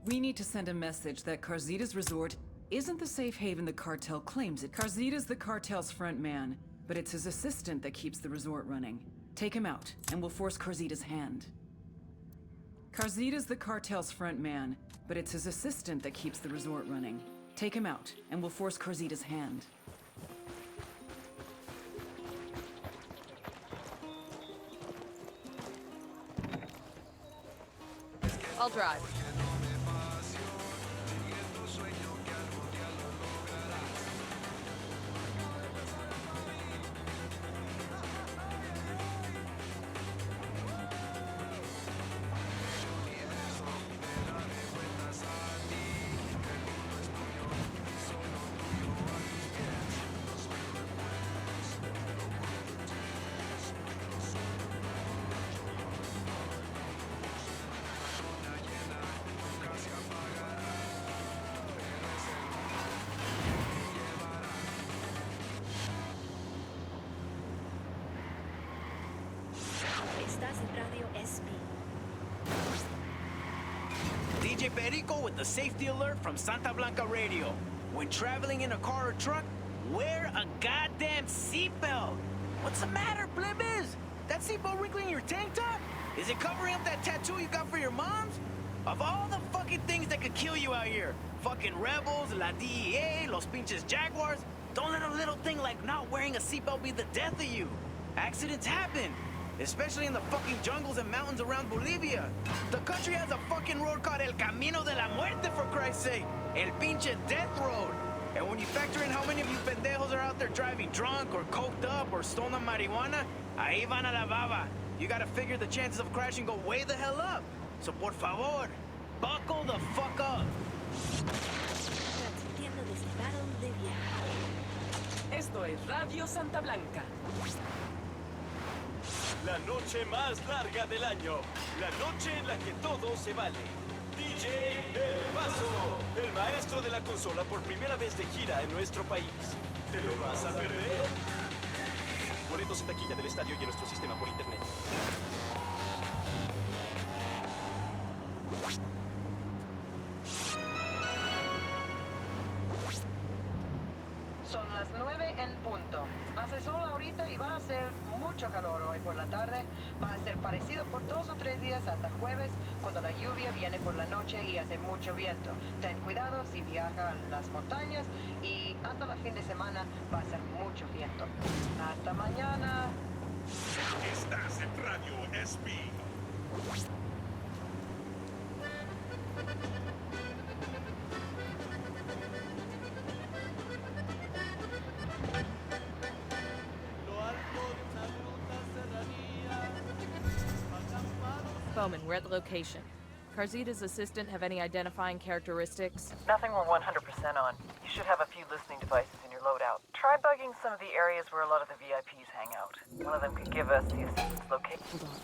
We need to send a message that Carzita's resort isn't the safe haven the cartel claims it. Carzita's the cartel's front man, but it's his assistant that keeps the resort running. Take him out, and we'll force Carzita's hand. Carzita's the cartel's front man, but it's his assistant that keeps the resort running. Take him out, and we'll force Carzita's hand. I'll drive. Estás en Radio SP. DJ Perico with the safety alert from Santa Blanca Radio. When traveling in a car or truck, wear a goddamn seatbelt. What's the matter, plebes? That seatbelt wrinkling your tank top? Is it covering up that tattoo you got for your moms? Of all the fucking things that could kill you out here, fucking rebels, la DEA, los pinches jaguars, don't let a little thing like not wearing a seatbelt be the death of you. Accidents happen. Especially in the fucking jungles and mountains around Bolivia. The country has a fucking road called El Camino de la Muerte, for Christ's sake. El pinche death road. And when you factor in how many of you pendejos are out there driving drunk or coked up or stolen marijuana, ahí van a la baba. You gotta figure the chances of crashing go way the hell up. So por favor, buckle the fuck up. Transmitiendo desde Battle Bolivia. Esto es Radio Santa Blanca. La noche más larga del año. La noche en la que todo se vale. DJ El Paso, el maestro de la consola por primera vez de gira en nuestro país. ¿Te lo vas a perder? Boletos en taquilla del estadio y en nuestro sistema por internet. Son las 9 en punto. Hace sol ahorita y va a ser mucho calor hoy por la tarde. Va a ser parecido por 2 o 3 días hasta jueves, cuando la lluvia viene por la noche y hace mucho viento. Ten cuidado si viaja a las montañas y hasta el fin de semana va a ser mucho viento. Hasta mañana. Estás en Radio SP. Bowman, we're at the location. Carzita's assistant have any identifying characteristics? Nothing we're 100% on. You should have a few listening devices in your loadout. Try bugging some of the areas where a lot of the VIPs hang out. One of them could give us the assistant's location. Hold on.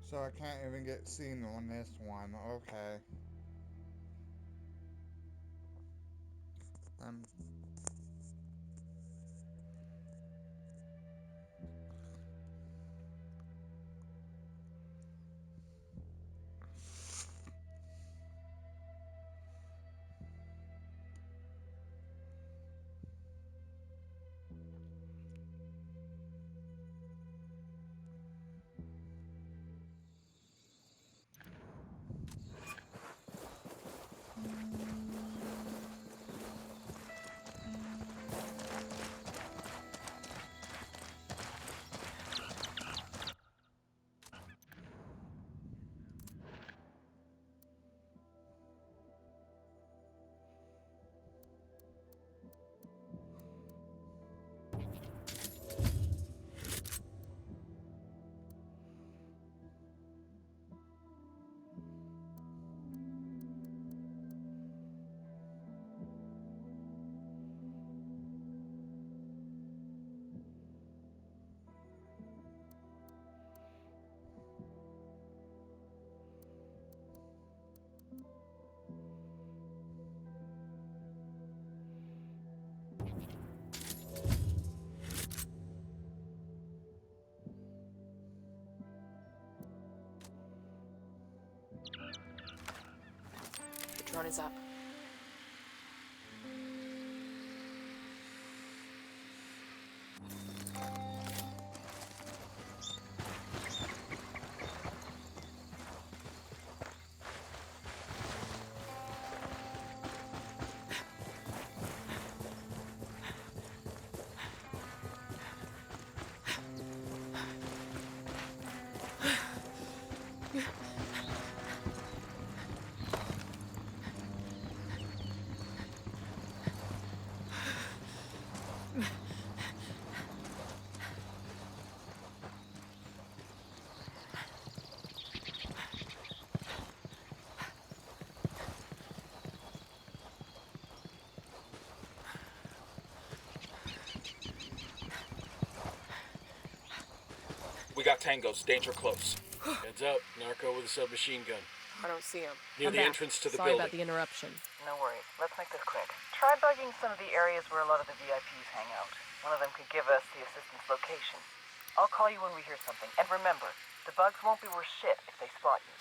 So I can't even get seen on this one. Okay. one is up. We got tangos, danger close. Heads up, narco with a submachine gun. I don't see him. Near the entrance to the Sorry building. about the interruption. No worries. Let's make this quick. Try bugging some of the areas where a lot of the VIPs hang out. One of them could give us the assistant's location. I'll call you when we hear something. And remember, the bugs won't be worth shit if they spot you.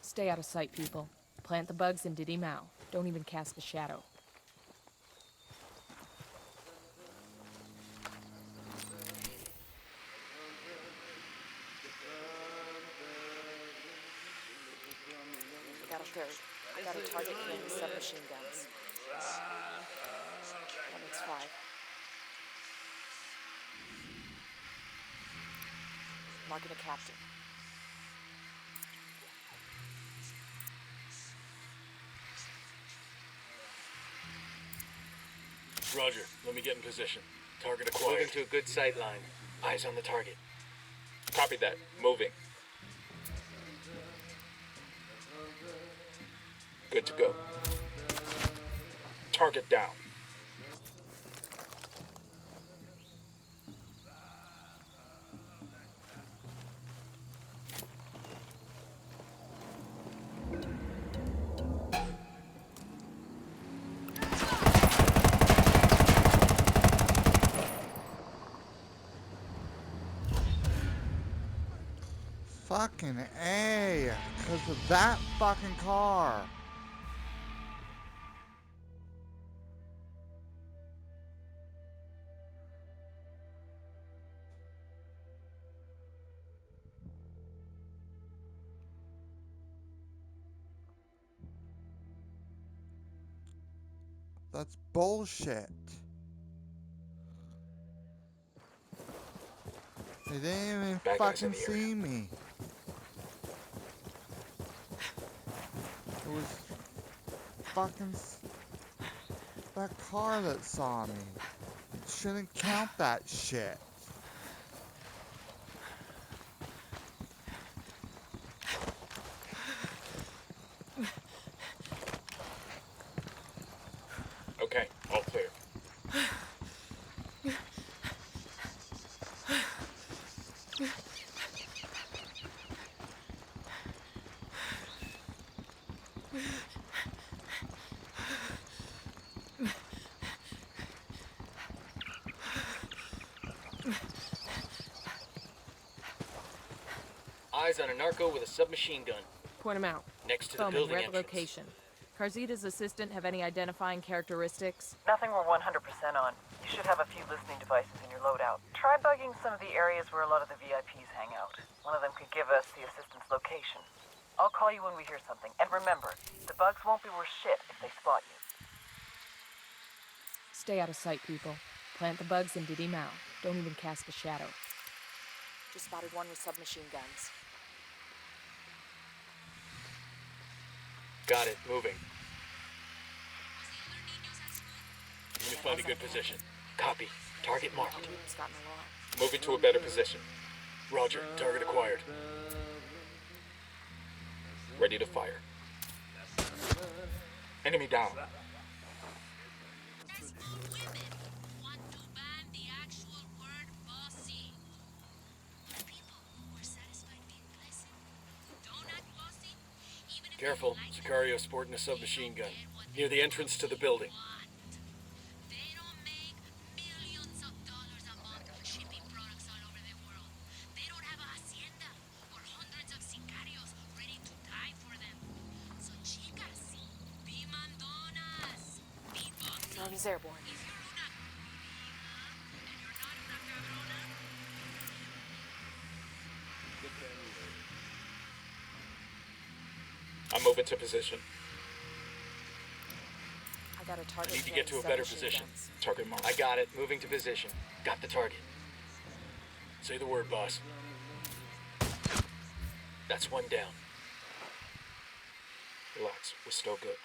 Stay out of sight, people. Plant the bugs in Diddy Mao. Don't even cast a shadow. I got a third. I got a target carrying submachine guns. That makes 5. Marking a captain. Roger, let me get in position. Target acquired. Moving to a good sight line. Eyes on the target. Copy that. Moving. Good to go. Target down. Fucking A, because of that fucking car. That's bullshit. They didn't even fucking see me. It was fucking that car that saw me. Shouldn't count that shit. Okay, all clear. Eyes on a narco with a submachine gun. Point him out. Next to the Foreman, building we're at entrance. location. Carzita's assistant have any identifying characteristics? Nothing we're 100% on. You should have a few listening devices in your loadout. Try bugging some of the areas where a lot of the VIPs hang out. One of them could give us the assistant's location. I'll call you when we hear something. And remember, the bugs won't be worth shit if they spot you. Stay out of sight, people. Plant the bugs in Diddy Mao. Don't even cast a shadow. Just spotted one with submachine guns. Got it, moving. Let me find a good position. Copy. Target marked. Newton's gotten along. Moving to a better position. Roger, target acquired. Ready to fire. Enemy down. Careful, Sicario sporting a submachine gun. Near the entrance to the building. He's airborne. I'm moving to position. I got a target. I need to get to a better position. Target mark. I got it. Moving to position. Got the target. Say the word, boss. That's one down. Relax. We're still good.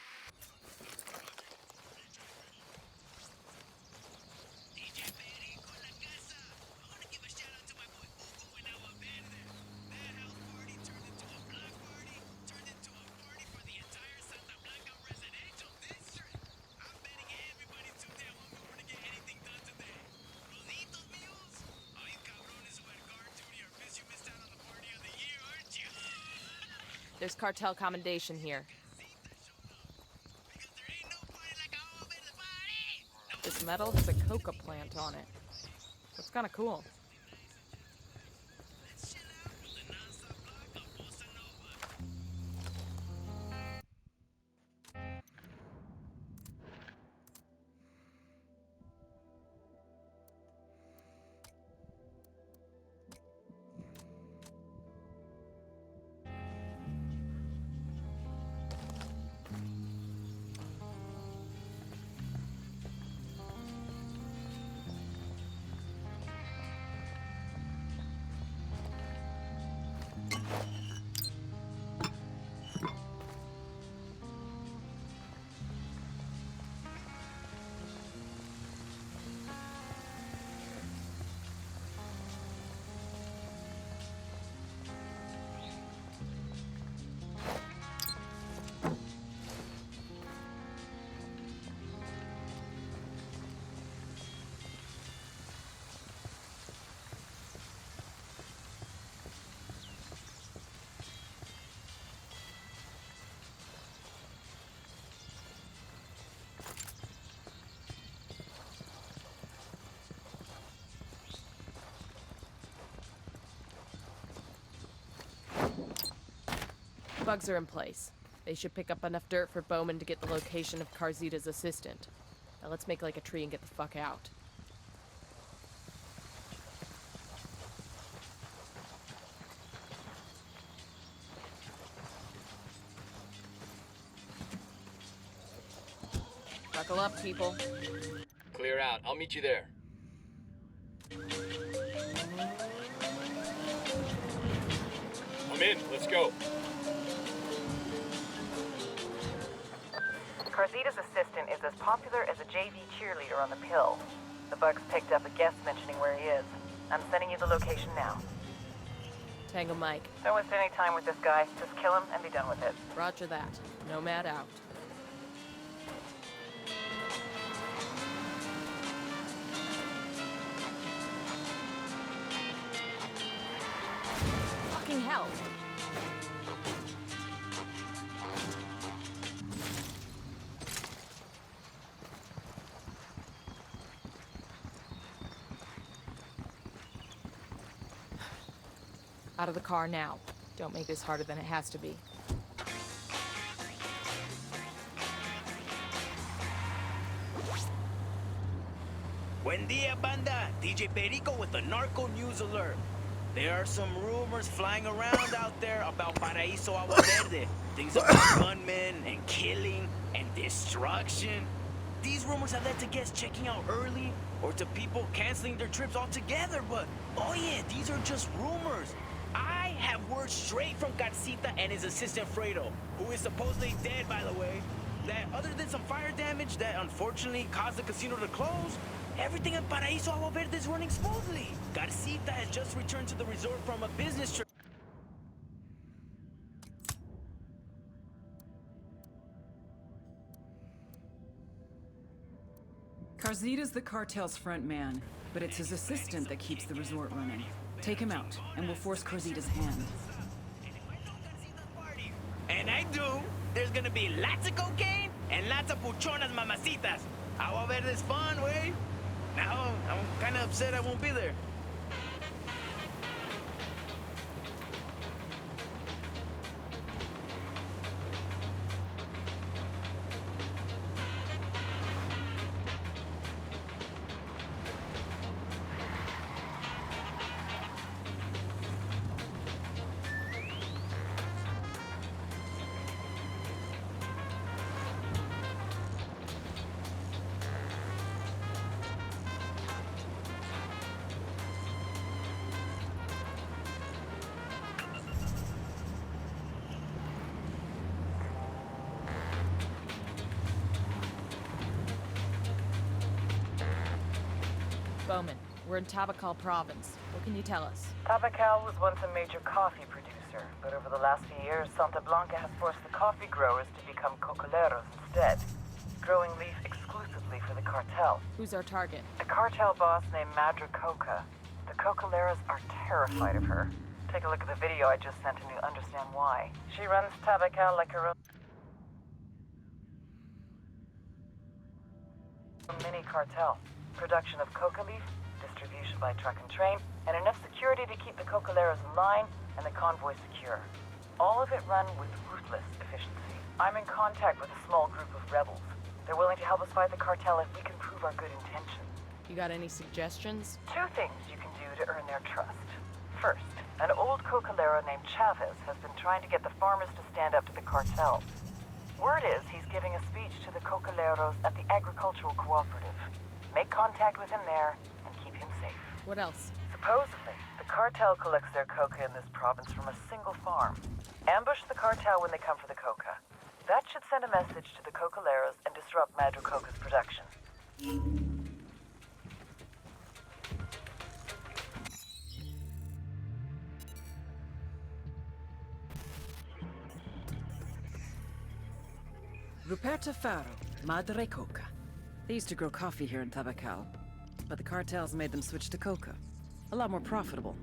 There's cartel commendation here. This metal has a coca plant on it. That's kind of cool. Bugs are in place. They should pick up enough dirt for Bowman to get the location of Carzita's assistant. Now let's make like a tree and get the fuck out. Buckle up, people. Clear out. I'll meet you there. I'm in. Let's go. Carzita's assistant is as popular as a JV cheerleader on the pill. The Bugs picked up a guest mentioning where he is. I'm sending you the location now. Tango Mike. Don't waste any time with this guy. Just kill him and be done with it. Roger that. Nomad out. Fucking hell. Out of the car now. Don't make this harder than it has to be. Buen dia, banda. DJ Perico with the narco news alert. There are some rumors flying around out there about Paraíso Agua Verde. Things about gunmen and killing and destruction. These rumors have led to guests checking out early or to people canceling their trips altogether, but oh yeah, these are just rumors. I have word straight from Garcita and his assistant Fredo, who is supposedly dead, by the way, that other than some fire damage that unfortunately caused the casino to close, everything in Paraíso Agua Verde is running smoothly. Garcita has just returned to the resort from a business trip. Carzita's the cartel's front man, but it's his assistant that keeps the resort running. Take him out, and we'll force Carzita's hand. And I do. There's gonna be lots of cocaine and lots of puchonas mamacitas. Agua Verde's fun, way. Now, I'm kinda upset I won't be there. Bowman, we're in Tabacal province. What can you tell us? Tabacal was once a major coffee producer, but over the last few years, Santa Blanca has forced the coffee growers to become cocoleros instead, growing leaf exclusively for the cartel. Who's our target? A cartel boss named Madra Coca. The cocoleros are terrified of her. Take a look at the video I just sent and you'll understand why. She runs Tabacal like her own mini cartel. Production of coca leaf, distribution by truck and train, and enough security to keep the cocoleros in line and the convoy secure. All of it run with ruthless efficiency. I'm in contact with a small group of rebels. They're willing to help us fight the cartel if we can prove our good intentions. You got any suggestions? 2 things you can do to earn their trust. First, an old cocolero named Chavez has been trying to get the farmers to stand up to the cartel. Word is he's giving a speech to the cocoleros at the agricultural cooperative. Make contact with him there and keep him safe. What else? Supposedly, the cartel collects their coca in this province from a single farm. Ambush the cartel when they come for the coca. That should send a message to the cocoleros and disrupt Madra Coca's production. Ruperta Faro, Madre Coca. They used to grow coffee here in Tabacal, but the cartels made them switch to coca. A lot more profitable.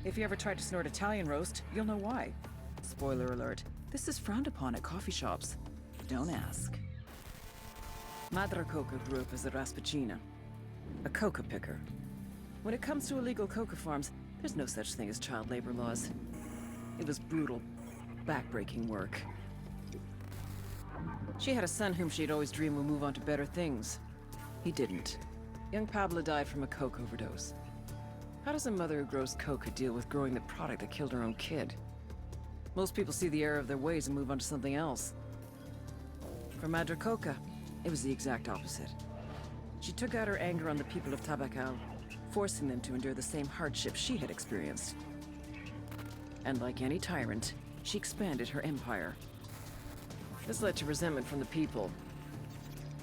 If you ever tried to snort Italian roast, you'll know why. Spoiler alert, this is frowned upon at coffee shops. Don't ask. Madre Coca grew up as a raspacina, a coca picker. When it comes to illegal coca farms, there's no such thing as child labor laws. It was brutal, backbreaking work. She had a son whom she'd always dreamed would move on to better things. He didn't. Young Pablo died from a coke overdose. How does a mother who grows coca deal with growing the product that killed her own kid? Most people see the error of their ways and move on to something else. For Madre Coca, it was the exact opposite. She took out her anger on the people of Tabacal, forcing them to endure the same hardships she had experienced. And like any tyrant, she expanded her empire. This led to resentment from the people,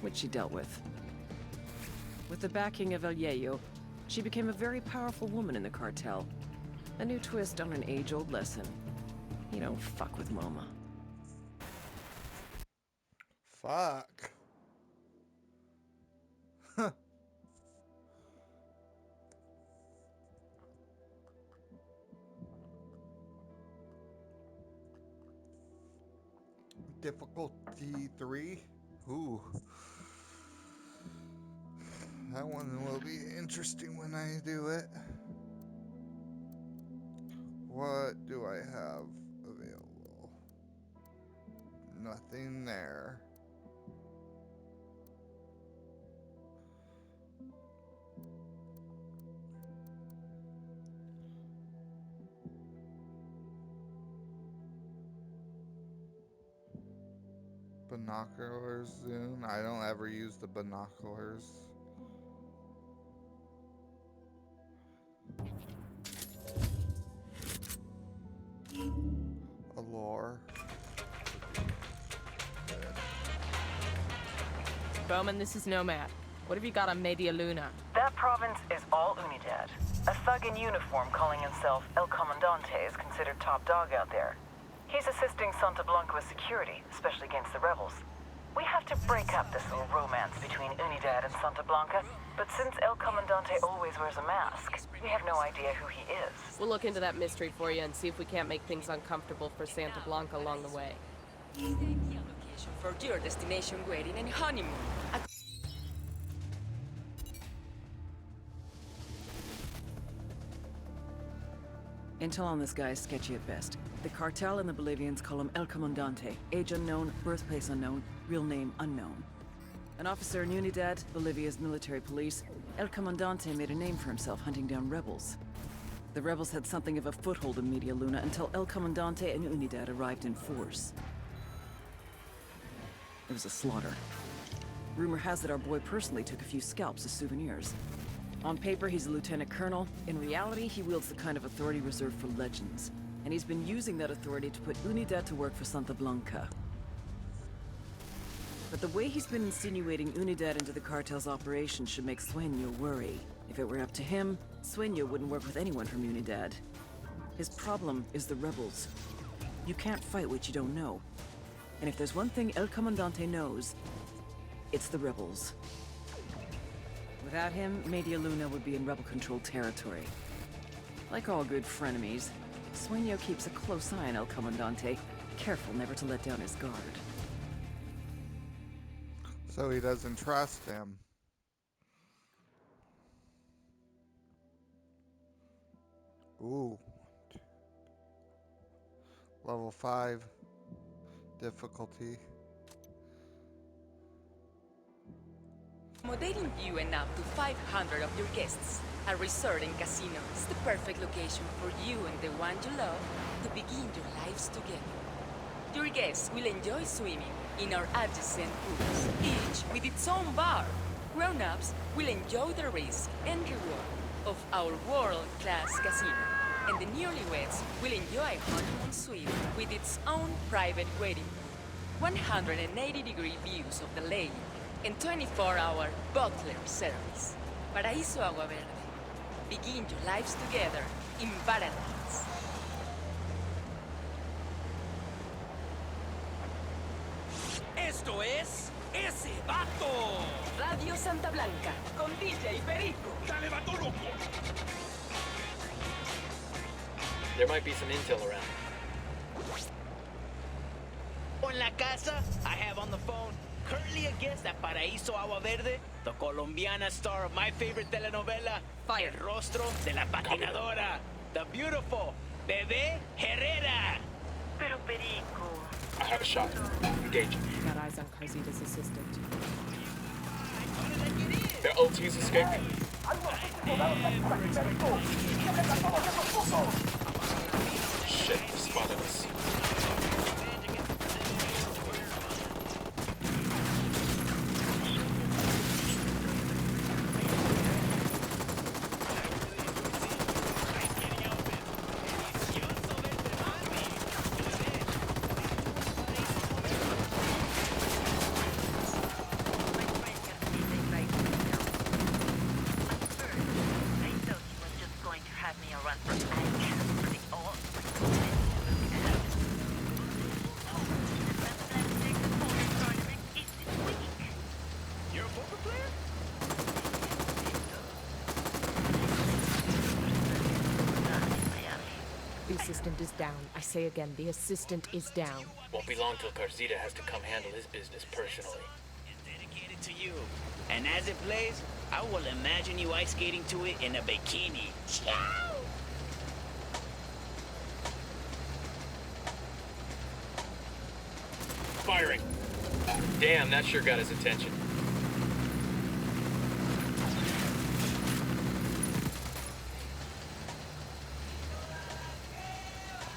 which she dealt with. With the backing of El Yayo, she became a very powerful woman in the cartel. A new twist on an age-old lesson. You don't fuck with Mama. Fuck. Huh. Difficulty 3? Ooh. That one will be interesting when I do it. What do I have available? Nothing there. Binoculars zoom. I don't ever use the binoculars. Allure. Bowman, this is Nomad. What have you got on Media Luna? That province is all Unidad. A thug in uniform calling himself El Comandante is considered top dog out there. He's assisting Santa Blanca with security, especially against the rebels. We have to break up this little romance between Unidad and Santa Blanca, but since El Comandante always wears a mask, we have no idea who he is. We'll look into that mystery for you and see if we can't make things uncomfortable for Santa Blanca along the way. Location for your destination wedding and honeymoon. Intel on this guy is sketchy at best. The cartel and the Bolivians call him El Comandante. Age unknown, birthplace unknown, real name unknown. An officer in Unidad, Bolivia's military police, El Comandante made a name for himself hunting down rebels. The rebels had something of a foothold in Media Luna until El Comandante and Unidad arrived in force. It was a slaughter. Rumor has it our boy personally took a few scalps as souvenirs. On paper, he's a lieutenant colonel. In reality, he wields the kind of authority reserved for legends. And he's been using that authority to put Unidad to work for Santa Blanca. But the way he's been insinuating Unidad into the cartel's operation should make Sueño worry. If it were up to him, Sueño wouldn't work with anyone from Unidad. His problem is the rebels. You can't fight what you don't know. And if there's one thing El Comandante knows, it's the rebels. Without him, Media Luna would be in rebel-controlled territory. Like all good frenemies, Sueño keeps a close eye on El Comandante, careful never to let down his guard. So he doesn't trust him. Ooh. Level 5 difficulty. Accommodating you and up to 500 of your guests. A resort and casino is the perfect location for you and the one you love to begin your lives together. Your guests will enjoy swimming in our adjacent pools, each with its own bar. Grown-ups will enjoy the risk and reward of our world-class casino. And the newlyweds will enjoy a honeymoon suite with its own private wedding room, 180-degree views of the lake, and 24-hour butler service. Paraíso Agua Verde. Begin your lives together in paradise. Esto es Ese Vato. Radio Santa Blanca, con DJ Perico. Dale, vato loco. There might be some intel around. En la casa, I have on the phone, currently a guest at Paraíso Agua Verde, the Colombiana star of my favorite telenovela, Fire. El Rostro de la Patinadora, the beautiful Bebé Herrera. Pero Perico. I have a shot. Engaging. Got eyes on Carzita's assistant. Their OT's escaping. Shit, they spotted us. The assistant is down. I say again, the assistant is down. Won't be long till Carzita has to come handle his business personally. It's dedicated to you. And as it plays, I will imagine you ice skating to it in a bikini. Ciao! Firing. Damn, that sure got his attention.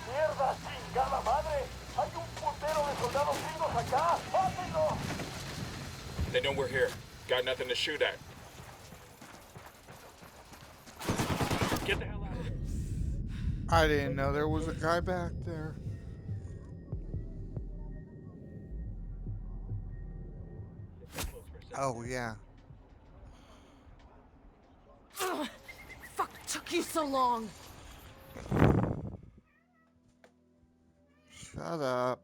Mierda, chingada madre. Hay un putero de soldados gringos acá. ¡Mátenlo! They know we're here. Got nothing to shoot at. Get the hell out of here. I didn't know there was a guy back there. Oh, yeah. Ugh, fuck took you so long. Shut up.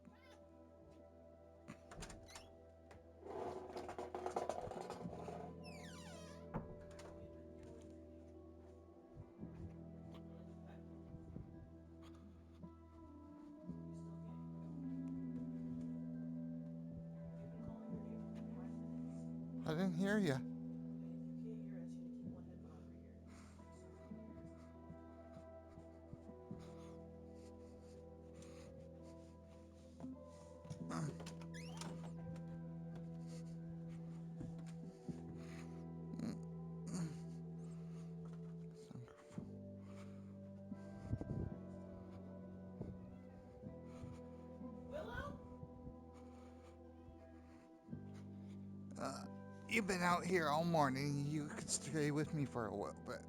I didn't hear you. You've been out here all morning. You could stay with me for a little bit.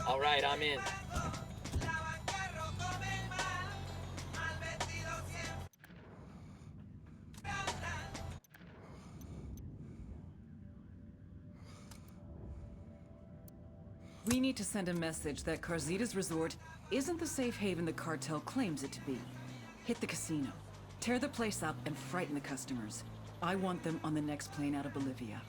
All right, I'm in. We need to send a message that Carzita's resort isn't the safe haven the cartel claims it to be. Hit the casino. Tear the place up and frighten the customers. I want them on the next plane out of Bolivia.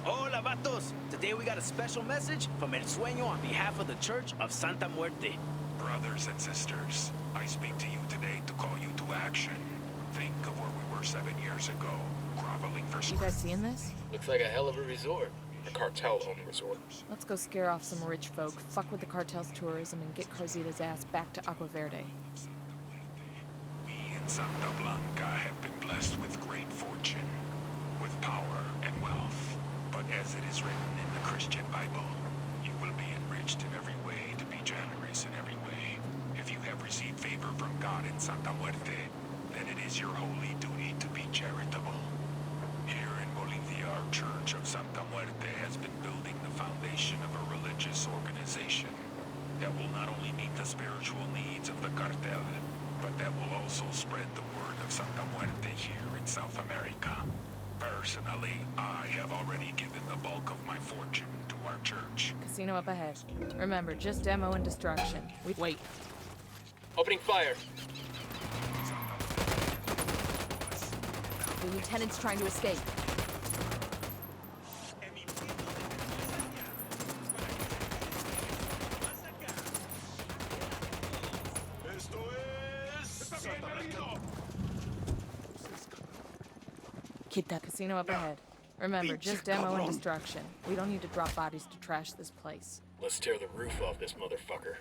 Hola, vatos. Today we got a special message from El Sueño on behalf of the Church of Santa Muerte. Brothers and sisters, I speak to you today to call you to action. Think of where we were 7 years ago, groveling for... You guys seeing this? Looks like a hell of a resort. A cartel-owned resort. Let's go scare off some rich folk, fuck with the cartel's tourism, and get Carzita's ass back to Agua Verde. We in Santa Blanca have been blessed with great fortune, with power and wealth. But as it is written in the Christian Bible, you will be enriched in every way to be generous in every way. If you have received favor from God in Santa Muerte, then it is your holy duty to be charitable. Here in Bolivia, our Church of Santa Muerte has been building the foundation of a religious organization that will not only meet the spiritual needs of the cartel, but that will also spread the word of Santa Muerte here in South America. Personally, I have already given the bulk of my fortune to our church. Casino up ahead. Remember, just demo and destruction. Wait. Opening fire. The lieutenant's trying to escape. Keep that casino up ahead. Remember, just demo and destruction. We don't need to drop bodies to trash this place. Let's tear the roof off this motherfucker.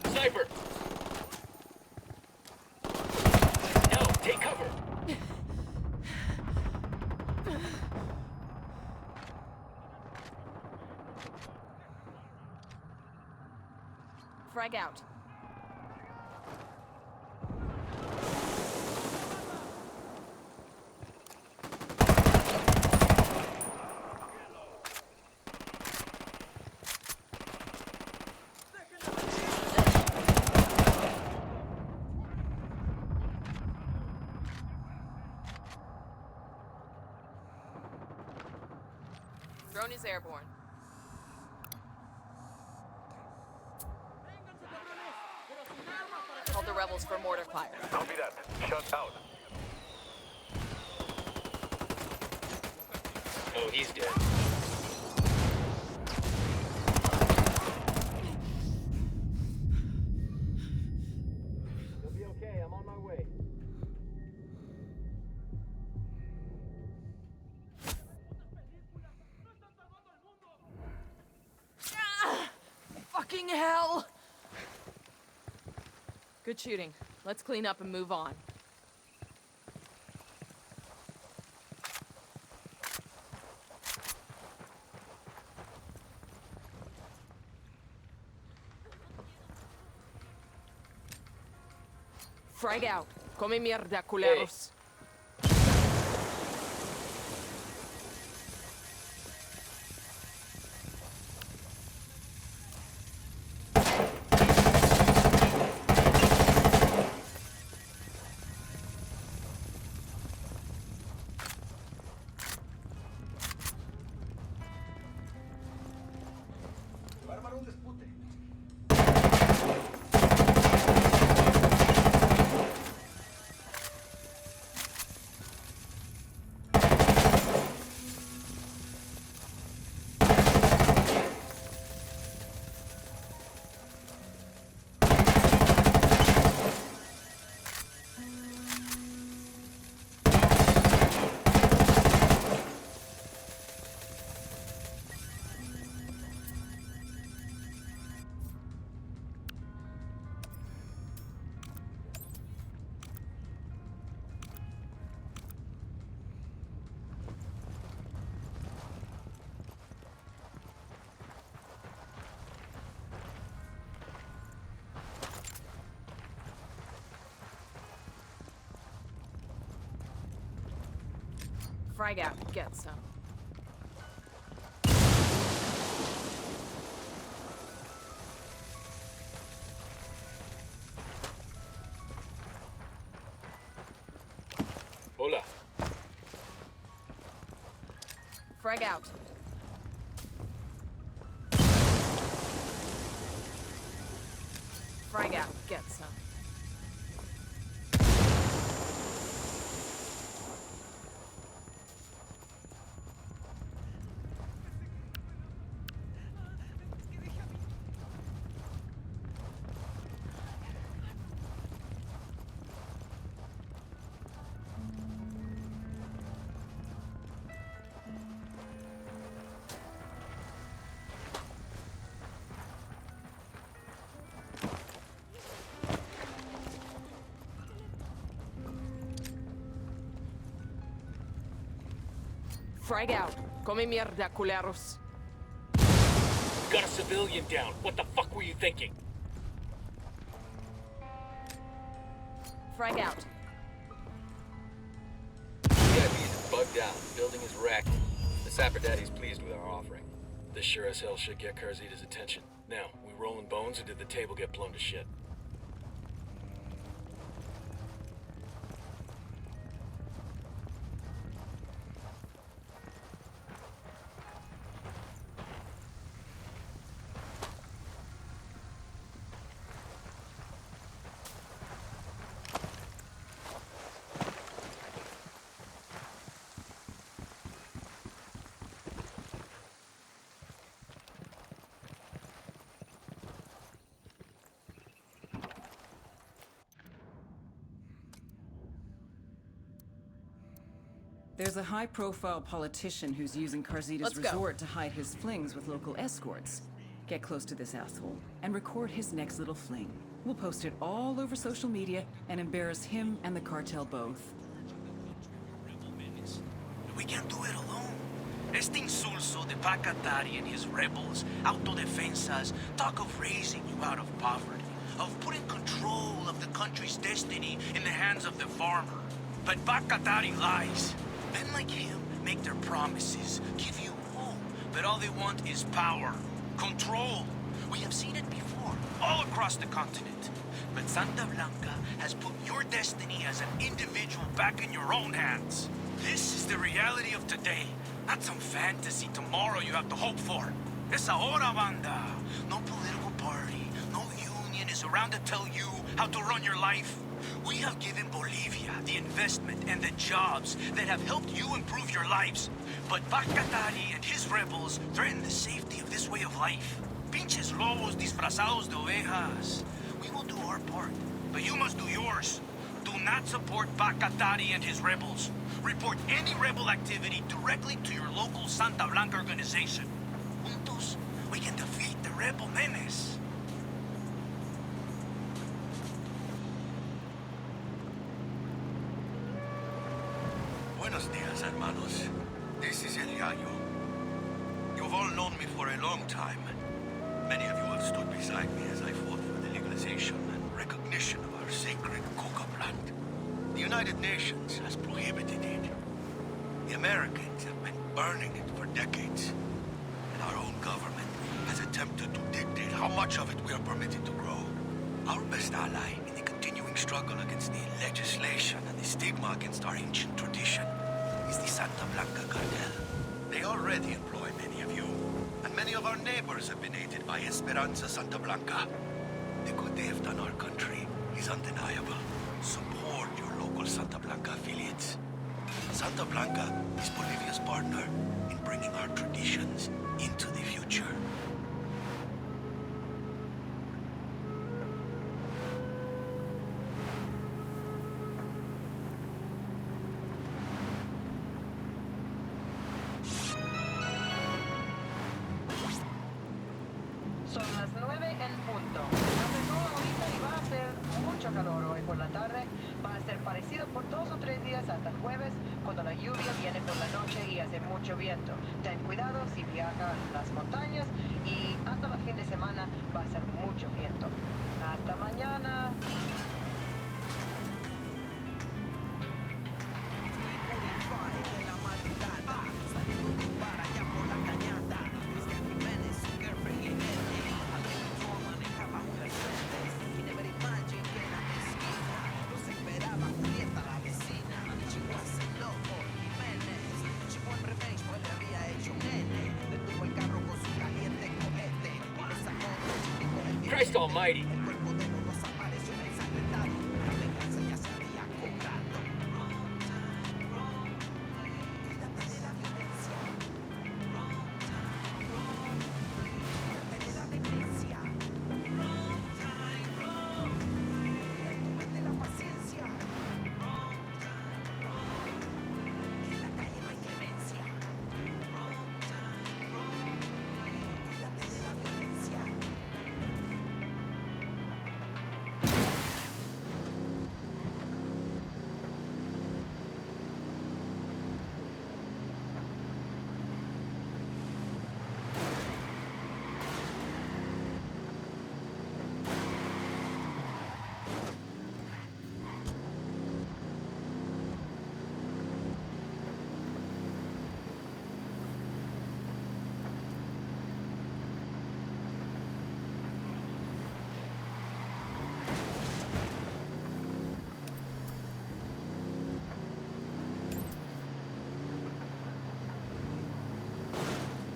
Sniper! No, take cover! Frag out. Drone is airborne. Hold the rebels for mortar fire. Copy that. Shut out. Oh, he's dead. You'll be okay. I'm on my way. Fucking hell! Good shooting. Let's clean up and move on. Frag out. Come mierda, culeros. Frag out. Get some. Hola. Frag out. Frag out. Get some. Frag out. Come mierda, culeros. Got a civilian down. What the fuck were you thinking? Frag out. VIP is bugged out. Building is wrecked. The Sapper Daddy's pleased with our offering. This sure as hell should get Carzita's attention. Now, we rolling bones or did the table get blown to shit? There's a high-profile politician who's using Carzita's Let's go. resort to hide his flings with local escorts. Get close to this asshole and record his next little fling. We'll post it all over social media and embarrass him and the cartel both. We can't do it alone. Este insulso de Pacatari and his rebels, autodefensas, talk of raising you out of poverty, of putting control of the country's destiny in the hands of the farmer. But Pacatari lies. Men like him make their promises, give you hope, but all they want is power, control. We have seen it before, all across the continent. But Santa Blanca has put your destiny as an individual back in your own hands. This is the reality of today, not some fantasy tomorrow you have to hope for. Es ahora, banda. No political party, no union is around to tell you how to run your life. We have given Bolivia the investment and the jobs that have helped you improve your lives. But Pacatari and his rebels threaten the safety of this way of life. Pinches lobos disfrazados de ovejas. We will do our part, but you must do yours. Do not support Pacatari and his rebels. Report any rebel activity directly to your local Santa Blanca organization. Juntos, we can defeat the rebel menace. Buenos dias, hermanos. This is El Yayo. You've all known me for a long time. Many of you have stood beside me as I fought for the legalization and recognition of our sacred coca plant. The United Nations has prohibited it. The Americans have been burning it for decades. And our own government has attempted to dictate how much of it we are permitted to grow. Our best ally in the continuing struggle against the legislation and the stigma against our ancient tradition is the Santa Blanca cartel. They already employ many of you, and many of our neighbors have been aided by Esperanza Santa Blanca. The good they have done our country is undeniable. Support your local Santa Blanca affiliates. Santa Blanca is Bolivia's partner in bringing our traditions into the future. Son las 9 en punto. Hace sol ahorita y va a ser mucho calor hoy por la tarde. Va a ser parecido por 2 o 3 días hasta jueves, cuando la lluvia viene por la noche y hace mucho viento. Ten cuidado si viajas a las montañas y hasta el fin de semana va a ser mucho viento. Hasta mañana. De la maldita Christ almighty!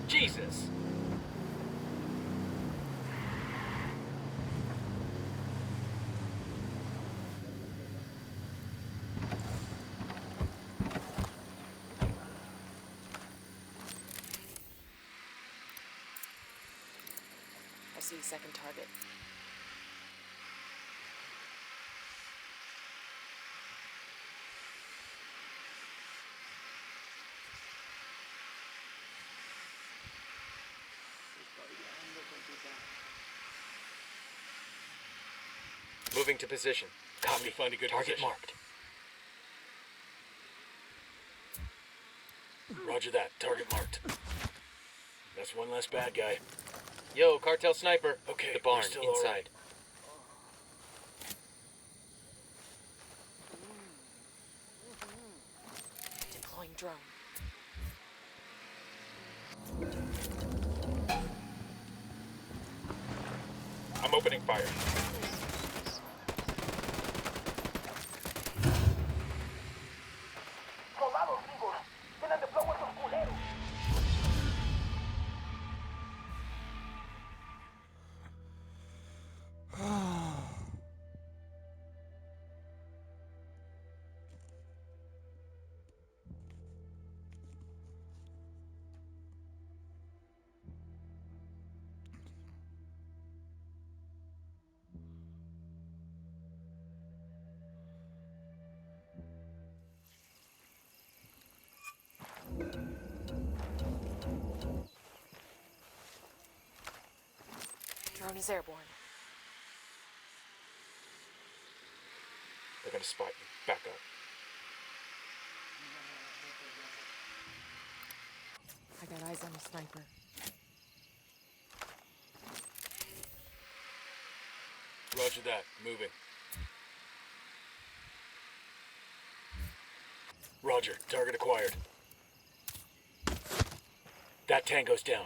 Jesus! I see a second target. Moving to position. Copy. Find a good target position. Marked. Roger that. Target marked. That's one less bad guy. Yo, cartel sniper. Okay, the barn still inside. Deploying drone. I'm opening fire. Drone is airborne. They're gonna spot you. Back up. I got eyes on the sniper. Roger that. Moving. Roger. Target acquired. That tango's down.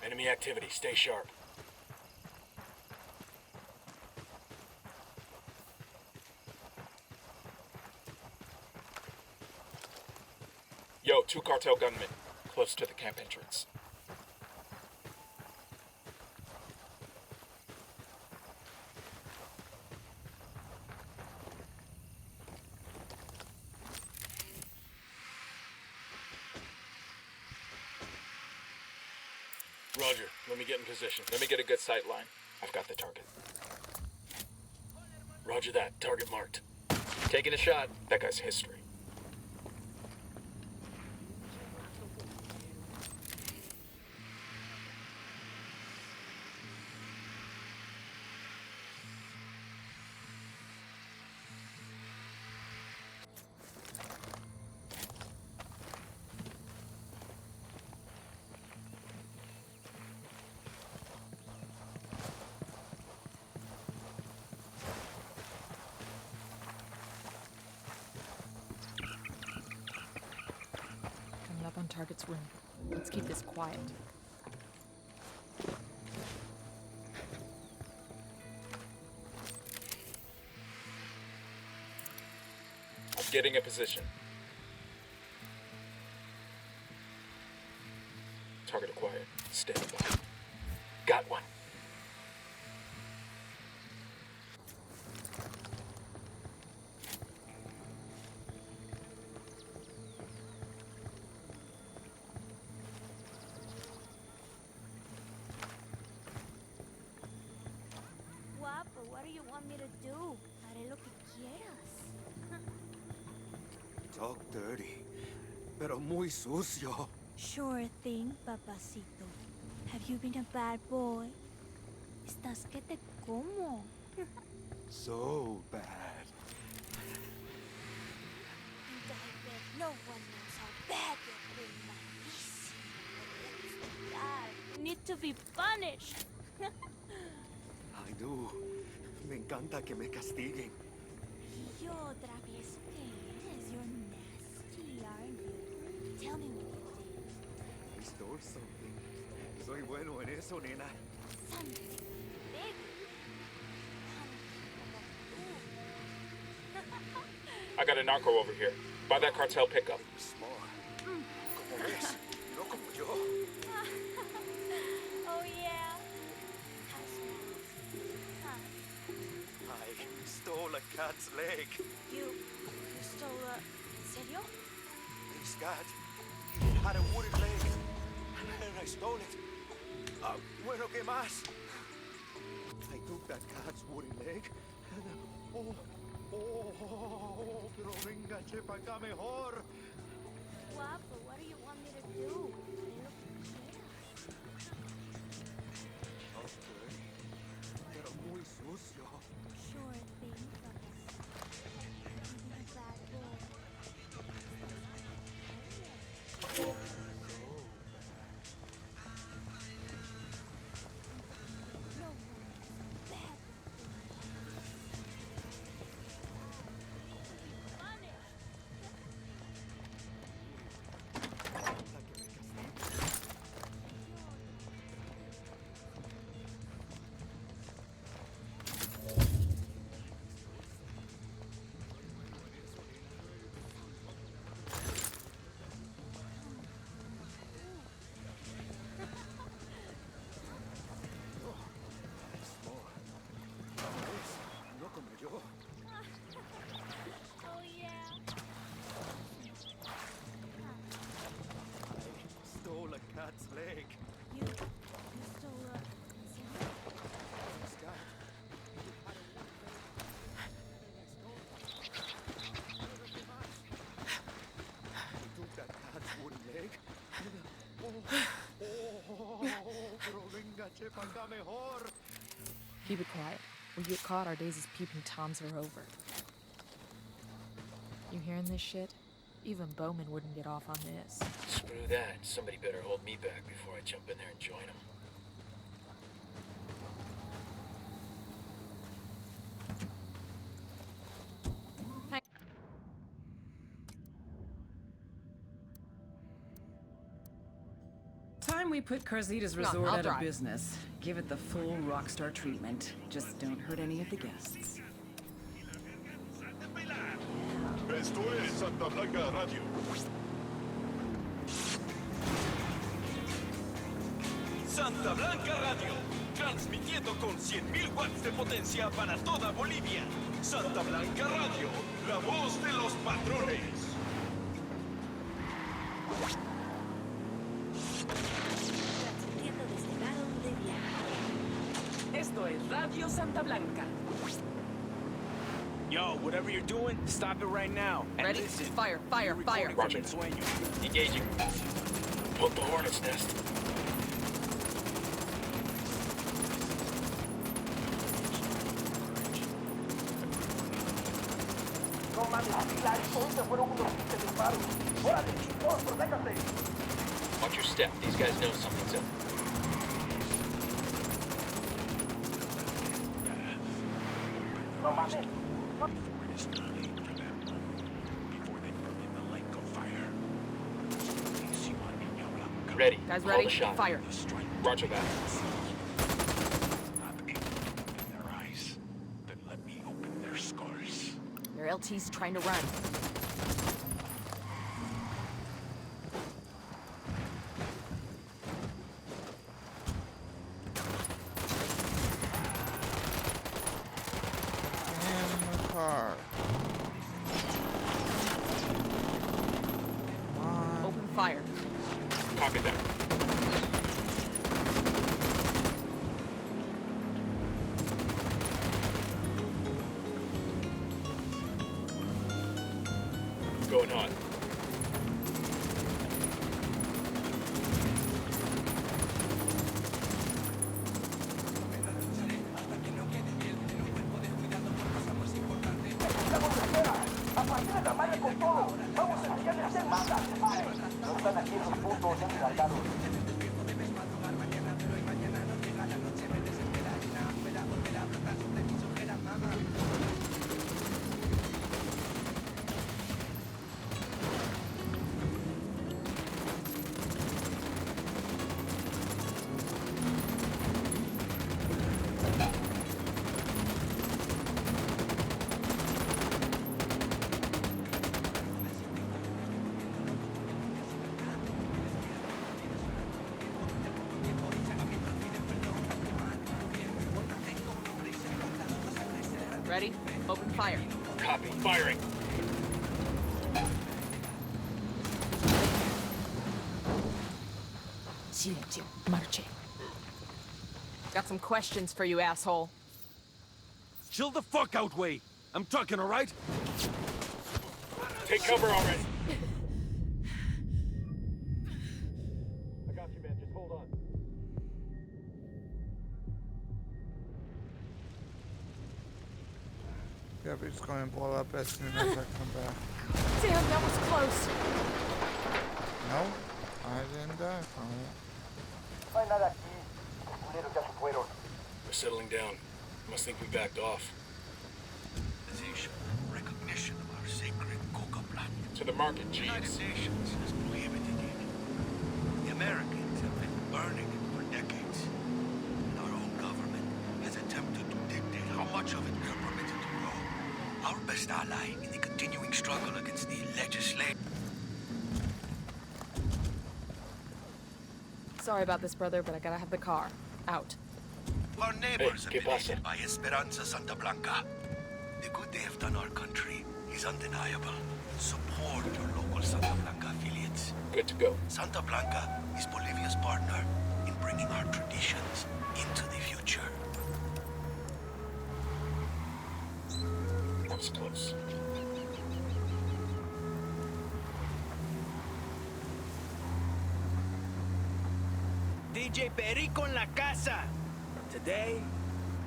Enemy activity. Stay sharp. Yo, 2 cartel gunmen, close to the camp entrance. Roger. Let me get in position. Let me get a good sight line. I've got the target. Roger that. Target marked. Taking a shot. That guy's history. Coming up on target's room. Let's keep this quiet. Getting a position. Target acquired. Stand by. Got one. Guapo, what do you want me to do? Haré lo que quieras. Talk dirty, pero muy sucio. Sure thing, papacito. Have you been a bad boy? Estás que te como. So bad. And I bet no one knows how bad you're being, malísimo. Bad. You need to be punished. I do. Me encanta que me castiguen. Y otra vez que eres, you're nasty, aren't you? Tell me what you did. I stole something. Soy bueno en eso, nena. Something big. I got a narco over here. By that cartel pickup. Smart. Como ves, no como yo. Oh yeah. How smart. Huh. I stole a cat's leg. You stole a... ¿En serio? This cat had a wooden leg, and I stole it. Bueno, ¿qué más? I took that cat's wooden leg, and pero venga, chepa acá mejor. Guapo, what do you want me to do? Haré lo que quieras. Talk dirty, pero muy sucio. Sure thing, papacito. Have you been a bad boy? No one knows how bad No como yo. Oh yeah. I stole a cat's leg. You stole a... ¿En serio? This cat had a wooden leg, and I stole it. I took that cat's wooden leg, and pero venga, chepa acá mejor. Keep it quiet. We get caught, our days as peeping toms are over. You hearing this shit? Even Bowman wouldn't get off on this. Screw that. Somebody better hold me back before I jump in there and join them. Time we put Carzita's No, resort I'll out of drive. business. Give it the full rockstar treatment. Just don't hurt any of the guests. Esto es Santa Blanca Radio. Santa Blanca Radio, transmitiendo con 100.000 watts de potencia para toda Bolivia. Santa Blanca Radio, la voz de los patrones. Transmitiendo desde Battle Libya. Esto es Radio Santa Blanca. Yo, whatever you're doing, stop it right now. And Ready? listen, Fire, fire, you're fire. recording from Ensueño. Engaging. Put the hornet's nest. No mames, la se fueron unos disparos. ¡Órale, chicos, protéjate! Watch your step. These guys know something's up. No mames. It's too late for them. Before they burn in the lake of fire. Encima Niña Blanca. Ready. Guys Call ready? the shot. Fire. The strike Roger that. not able to open their eyes. Then let me open their skulls. Their LT's trying to run. In the car. Open fire. Copy that. Going on. Ready? Open fire. Copy. Firing. Silenzio. Marche. Got some questions for you, asshole. Chill the fuck out, Way. I'm talking, all right? Take cover already. I got you, man. Just hold on. Yep, it's going to blow up as soon as I come back. Damn, that was close. No, I didn't die from it. We're settling down. Must think we backed off. Recognition of our sacred coca plant. To the market, The United Jeeves. Nations has prohibited it. The Americans have been burning it for decades. And our own government has attempted to dictate how much of it we are permitted to grow. Our best ally in the continuing struggle against the legislature. Sorry about this, brother, but I gotta have the car. Out. Our neighbors Hey, ¿qué have been pasa? aided by Esperanza Santa Blanca. The good they have done our country is undeniable. Support your local Santa Blanca affiliates. Good to go. Santa Blanca is Bolivia's partner in bringing our traditions into the future. That was close. DJ Perico en la casa. Today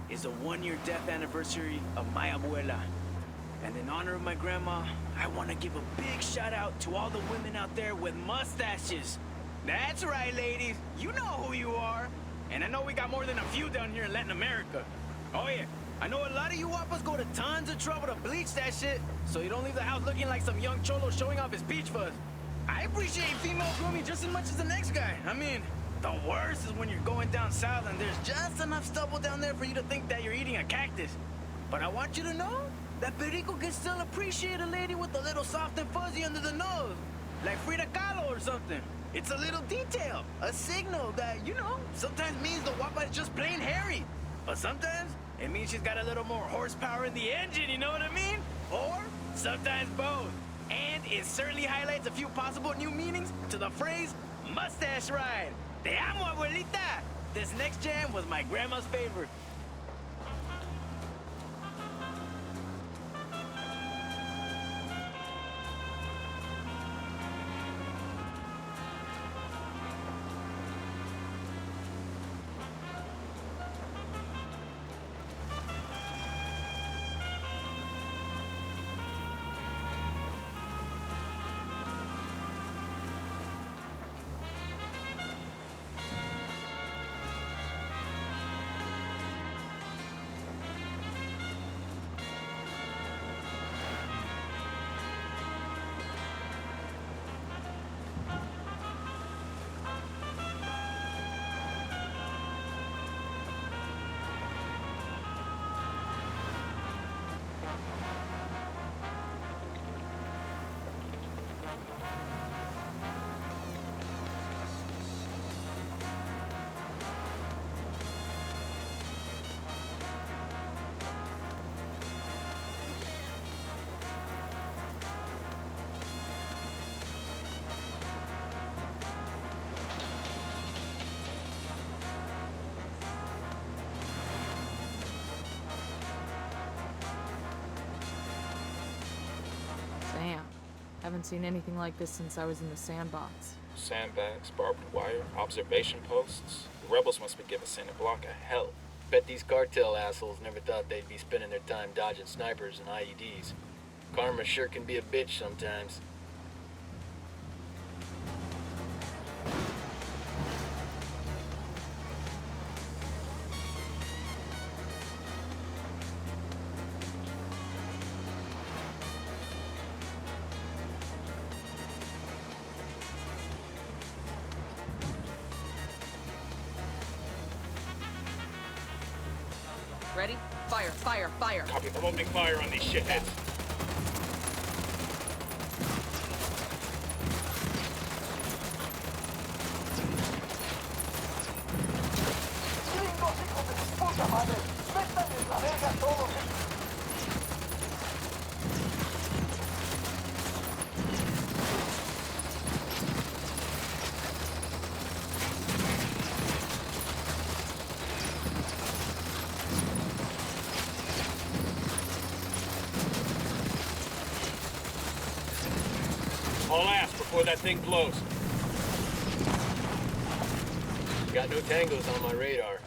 is the 1-year death anniversary of my abuela. And in honor of my grandma, I want to give a big shout out to all the women out there with mustaches. That's right, ladies. You know who you are. And I know we got more than a few down here in Latin America. Oh yeah, I know a lot of you wapas go to tons of trouble to bleach that shit, so you don't leave the house looking like some young cholo showing off his peach fuzz. I appreciate female grooming just as much as the next guy. I mean, the worst is when you're going down south and there's just enough stubble down there for you to think that you're eating a cactus. But I want you to know that Perico can still appreciate a lady with a little soft and fuzzy under the nose, like Frida Kahlo or something. It's a little detail, a signal that, you know, sometimes means the guapa is just plain hairy. But sometimes it means she's got a little more horsepower in the engine, you know what I mean? Or sometimes both. And it certainly highlights a few possible new meanings to the phrase mustache ride. Te amo, abuelita! This next jam was my grandma's favorite. Haven't seen anything like this since I was in the sandbox. Sandbags, barbed wire, observation posts. The rebels must be giving Santa Blanca hell. Bet these cartel assholes never thought they'd be spending their time dodging snipers and IEDs. Karma sure can be a bitch sometimes. Ready? Fire, fire, fire! Copy, I'm opening fire on these shitheads. Haul ass before that thing blows. Got no tangos on my radar.